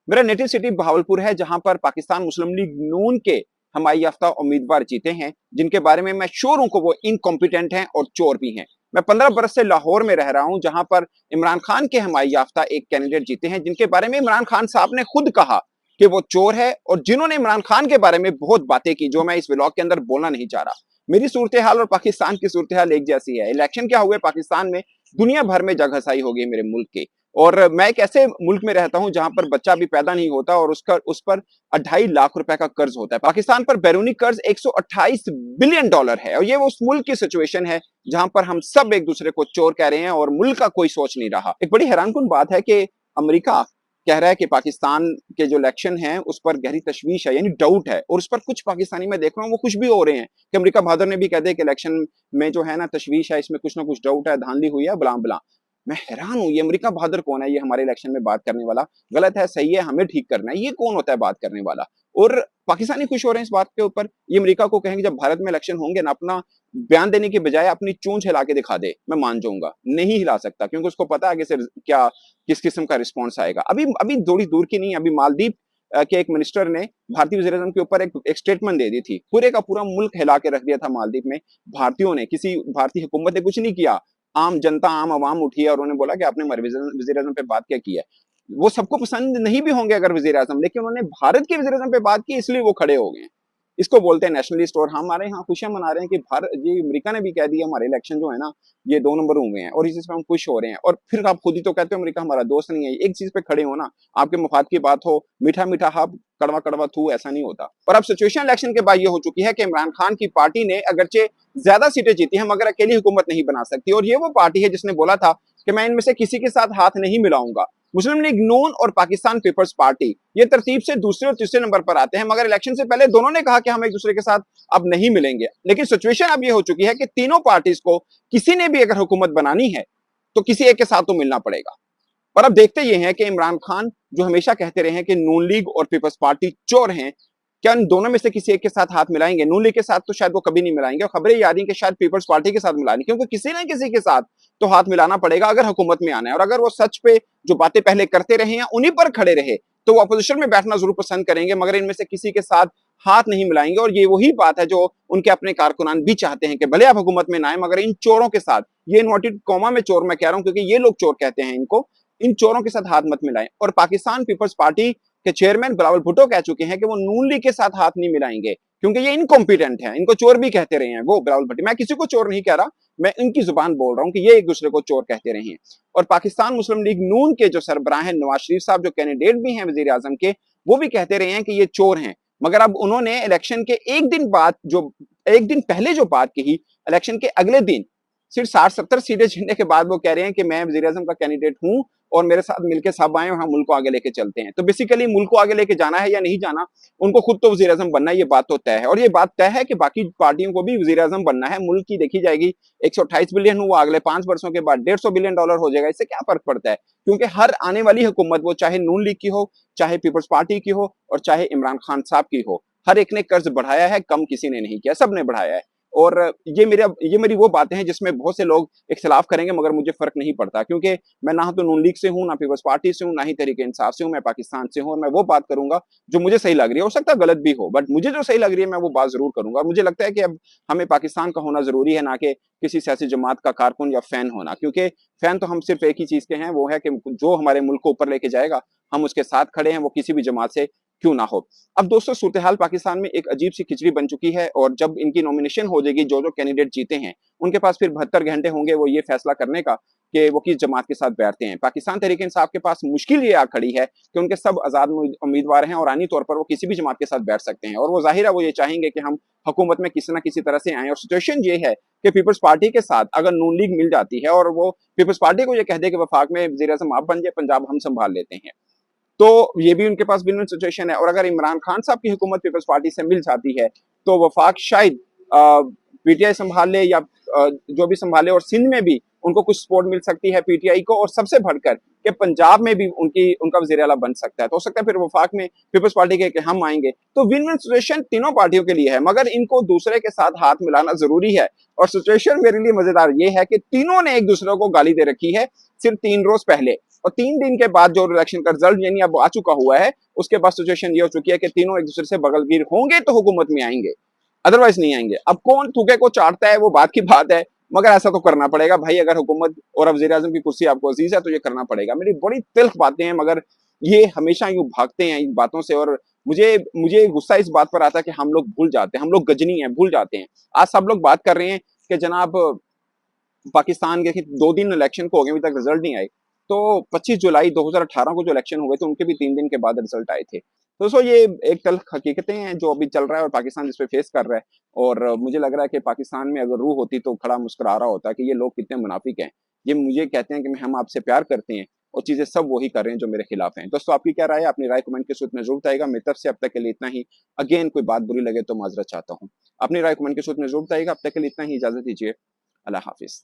मेरा native city Bahawalpur है, जहां पर पाकिस्तान मुस्लिम लीग नून के हमाई याफ्ता उम्मीदवार जीते हैं, जिनके बारे में मैं श्योर हूं कि वो इनकॉम्पिटेंट हैं और चोर भी हैं। मैं 15 बरस से लाहौर में रह रहा हूं, जहां पर इमरान खान के हमाई याफ्ता एक कैंडिडेट जीते हैं, जिनके बारे में इमरान खान साहब ने खुद कहा कि वो चोर है, और जिन्होंने इमरान खान के बारे में बहुत बातें की जो मैं इस व्लॉग के अंदर बोलना नहीं चाह रहा। मेरी सूरत हाल और पाकिस्तान की सूरत हाल एक जैसी है। इलेक्शन क्या हुए पाकिस्तान में, दुनिया भर में जगहसाई हो गई मेरे मुल्क की। और मैं एक ऐसे मुल्क में रहता हूं जहां पर बच्चा भी पैदा नहीं होता और उस पर 2.5 लाख रुपए का कर्ज होता है। पाकिस्तान पर बैरूनी कर्ज 128 बिलियन डॉलर है, और ये वो उस मुल्क की सिचुएशन है जहां पर हम सब एक दूसरे को चोर कह रहे हैं और मुल्क का कोई सोच नहीं रहा। एक बड़ी हैरानकुन बात है कि अमेरिका कह रहा है कि पाकिस्तान के जो इलेक्शन है उस पर गहरी तशवीश है, यानी डाउट है, और उस पर कुछ पाकिस्तानी मैं देख रहा हूँ वो खुश भी हो रहे हैं कि अमेरिका बहादुर ने भी कह दिया कि इलेक्शन में जो है ना तशवीश है, इसमें कुछ ना कुछ डाउट है, धांधली हुई है, बला बला। मैं हैरान हूं, ये अमेरिका बहादुर कौन है? ये हमारे इलेक्शन में बात करने वाला? गलत है, सही है, हमें ठीक करना है, ये कौन होता है बात करने वाला? और पाकिस्तानी खुश हो रहे हैं इस बात के ऊपर। ये अमेरिका को कहेंगे जब भारत में इलेक्शन होंगे ना, अपना बयान देने के बजाय अपनी चूंच हिला के दिखा दे, मैं मान जाऊंगा। नहीं हिला सकता, क्योंकि उसको पता है कि क्या किस किस्म का रिस्पॉन्स आएगा। अभी अभी थोड़ी दूर की नहीं, अभी मालदीव के एक मिनिस्टर ने भारतीय वज़ीर-ए-आज़म के ऊपर एक स्टेटमेंट दे दी थी। पूरे का पूरा मुल्क हिला के रख दिया था मालदीव में। भारतीयों ने, किसी भारतीय हुकूमत ने कुछ नहीं किया। आम जनता, आम आवाम उठी है और उन्होंने बोला कि आपने हमारे वज़ीर-ए-आज़म पे बात क्या की है। वो सबको पसंद नहीं भी होंगे अगर वज़ीर-ए-आज़म, लेकिन उन्होंने भारत के वज़ीर-ए-आज़म पे बात की, इसलिए वो खड़े हो गए हैं। इसको बोलते हैं नेशनलिस्ट। और हमारे यहाँ खुशियां मना रहे हैं कि भारत, ये अमेरिका ने भी कह दिया हमारे इलेक्शन जो है ना ये 2 नंबर हुए हैं, और इस चीज पे हम खुश हो रहे हैं। और फिर आप खुद ही तो कहते हो अमेरिका हमारा दोस्त नहीं है। एक चीज पे खड़े हो ना, आपके मफाद की बात हो, मीठा मीठा हाथ कड़वा कड़वा थू, ऐसा नहीं होता। और अब सिचुएशन इलेक्शन के बाद ये हो चुकी है कि इमरान खान की पार्टी ने अगरचे ज्यादा सीटें जीती हैं, मगर अकेली हुकूमत नहीं बना सकती। और ये वो पार्टी है जिसने बोला था कि मैं इनमें से किसी के साथ हाथ नहीं मिलाऊंगा। मुस्लिम लीग नून और पाकिस्तान पीपल्स पार्टी ये तरतीब से दूसरे और तीसरे नंबर पर आते हैं, मगर इलेक्शन से पहले दोनों ने कहा कि हम एक दूसरे के साथ अब नहीं मिलेंगे। लेकिन सिचुएशन अब ये हो चुकी है कि तीनों पार्टीज को किसी ने भी अगर हुकूमत बनानी है तो किसी एक के साथ तो मिलना पड़ेगा। और अब देखते ये हैं कि इमरान खान जो हमेशा कहते रहे हैं कि नून लीग और पीपल्स पार्टी चोर हैं, क्या इन दोनों में से किसी एक के साथ हाथ मिलाएंगे? नून लीग के साथ तो शायद वो कभी नहीं मिलाएंगे, और खबरें ये आ रही हैं कि शायद पीपल्स पार्टी के साथ मिलानी, क्योंकि किसी ना किसी के साथ तो हाथ मिलाना पड़ेगा अगर हुकूमत में आना है। और अगर वो सच पे जो बातें पहले करते रहे हैं उन्हीं पर खड़े रहे तो वो अपोजिशन में बैठना जरूर पसंद करेंगे, मगर इनमें से किसी के साथ हाथ नहीं मिलाएंगे। और ये वही बात है जो उनके अपने कारकुनान भी चाहते हैं कि भले आप हुकूमत में ना आए, मगर इन चोरों के साथ, ये इन्वर्टेड कॉमा में चोर मैं कह रहा हूं क्योंकि ये लोग चोर कहते हैं इनको, इन चोरों के साथ हाथ मत मिलाएं। और पाकिस्तान पीपल्स पार्टी के चेयरमैन बिलावल भुट्टो कह चुके हैं कि वो नून लीग के साथ हाथ नहीं मिलाएंगे क्योंकि ये इनकॉम्पिटेंट है, इनको चोर भी कहते रहे हैं वो बिलावल भुट्टो। मैं किसी को चोर नहीं कह रहा, मैं इनकी जुबान बोल रहा हूं कि ये एक दूसरे को चोर कहते रहे हैं। और पाकिस्तान मुस्लिम लीग नून के जो सरबराह हैं नवाज शरीफ साहब, जो कैंडिडेट भी हैं वजीर आजम के, वो भी कहते रहे हैं कि ये चोर हैं। मगर अब उन्होंने इलेक्शन के एक दिन बाद, जो एक दिन पहले जो बात कही, इलेक्शन के अगले दिन सिर्फ 60-70 सीटें जीतने के बाद वो कह रहे हैं कि मैं वजीर आजम का कैंडिडेट हूं और मेरे साथ मिलकर सब आए और हम मुल्क को आगे लेके चलते हैं। तो बेसिकली मुल्क को आगे लेके जाना है या नहीं जाना, उनको खुद तो वजीर आजम बनना है, ये बात तो तय है। और ये बात तय है कि बाकी पार्टियों को भी वजीर आजम बनना है। मुल्क की देखी जाएगी 128 बिलियन हुआ, अगले 5 वर्षों के बाद 150 बिलियन डॉलर हो जाएगा। इससे क्या फर्क पड़ता है? क्योंकि हर आने वाली हुकूमत, वो चाहे नून लीग की हो, चाहे पीपल्स पार्टी की हो, और चाहे इमरान खान साहब की हो, हर एक ने कर्ज बढ़ाया है, कम किसी ने नहीं किया, सबने बढ़ाया है। और ये मेरी वो बातें हैं जिसमें बहुत से लोग इख्तिलाफ करेंगे, मगर मुझे फर्क नहीं पड़ता, क्योंकि मैं ना तो नून लीग से हूं, ना पीपल्स पार्टी से हूं, ना ही तहरीक इंसाफ से हूं। मैं पाकिस्तान से हूं और मैं वो बात करूंगा जो मुझे सही लग रही है। हो सकता है गलत भी हो, बट मुझे जो सही लग रही है मैं वो बात जरूर करूंगा। और मुझे लगता है कि अब हमें पाकिस्तान का होना जरूरी है, ना कि किसी सियासी जमात का कारकुन या फैन होना, क्योंकि फैन तो हम सिर्फ एक ही चीज के हैं, वो है कि जो हमारे मुल्क को ऊपर लेके जाएगा हम उसके साथ खड़े हैं, वो किसी भी जमात से क्यों ना हो। अब दोस्तों, सूरत हाल पाकिस्तान में एक अजीब सी खिचड़ी बन चुकी है, और जब इनकी नॉमिनेशन हो जाएगी, जो जो कैंडिडेट जीते हैं उनके पास फिर 72 घंटे होंगे वो ये फैसला करने का कि वो किस जमात के साथ बैठते हैं। पाकिस्तान तहरीक इंसाफ के पास मुश्किल ये आ खड़ी है कि उनके सब आजाद उम्मीदवार हैं और आनी तौर पर वो किसी भी जमात के साथ बैठ सकते हैं, और वो जाहिर है वो ये चाहेंगे कि हम हुकूमत में किसी ना किसी तरह से आए। और सिचुएशन ये है कि पीपल्स पार्टी के साथ अगर नून लीग मिल जाती है और वो पीपल्स पार्टी को ये कह दे कि वफाक में वजीर आजम आप बन जाए, पंजाब हम संभाल लेते हैं, तो ये भी उनके पास विन विन सिचुएशन है। और अगर इमरान खान साहब की हुकूमत पीपल्स पार्टी से मिल जाती है तो वफाक शायद पीटीआई संभाल ले या जो भी संभाले, और सिंध में भी उनको कुछ सपोर्ट मिल सकती है पीटीआई को, और सबसे बढ़कर कि पंजाब में भी उनका वजीर आला बन सकता है। तो हो सकता है फिर वफाक में पीपल्स पार्टी के हम आएंगे। तो विन विन सिचुएशन तीनों पार्टियों के लिए है, मगर इनको दूसरे के साथ हाथ मिलाना जरूरी है। और सिचुएशन मेरे लिए मजेदार ये है कि तीनों ने एक दूसरे को गाली दे रखी है सिर्फ 3 रोज पहले। और 3 दिन के बाद जो इलेक्शन का रिजल्ट यानी अब आ चुका हुआ है, उसके बाद सिचुएशन ये हो चुकी है कि तीनों एक दूसरे से बगलगीर होंगे तो हुकूमत में आएंगे, अदरवाइज नहीं आएंगे। अब कौन थूके को चाटता है वो बात की बात है, मगर ऐसा तो करना पड़ेगा भाई। अगर हुकूमत और अब वज़ीर आज़म की कुर्सी आपको अजीज है तो ये करना पड़ेगा। मेरी बड़ी तिल्ख बातें हैं, मगर ये हमेशा यूं भागते हैं इन बातों से, और मुझे मुझे गुस्सा इस बात पर आता है कि हम लोग भूल जाते हैं, हम लोग गजनी हैं, भूल जाते हैं। आज सब लोग बात कर रहे हैं कि जनाब पाकिस्तान के 2 दिन इलेक्शन को हो गए, अभी तक रिजल्ट नहीं आए। तो 25 जुलाई 2018 को जो इलेक्शन हुए थे उनके भी 3 दिन के बाद रिजल्ट आए थे। तो दोस्तों ये एक तल्ख हकीकतें हैं जो अभी चल रहा है और पाकिस्तान इस पे फेस कर रहा है। और मुझे लग रहा है कि पाकिस्तान में अगर रूह होती तो खड़ा मुस्कुरा रहा होता कि ये लोग कितने मुनाफिक हैं। ये मुझे कहते हैं कि हम आपसे प्यार करते हैं और चीजें सब वही कर रहे हैं जो मेरे खिलाफ हैं। दोस्तों आपकी क्या राय है? अपनी राय कमेंट के सूत्र में जरूर बताइएगा। मेरी तरफ से अब तक के लिए इतना ही। अगेन कोई बात बुरी लगे तो माजरत चाहता हूँ। अपनी राय कमेंट के सूत्र में जरूर बताइएगा। अब तक के लिए इतना ही, इजाजत दीजिए। अल्लाह हाफिज।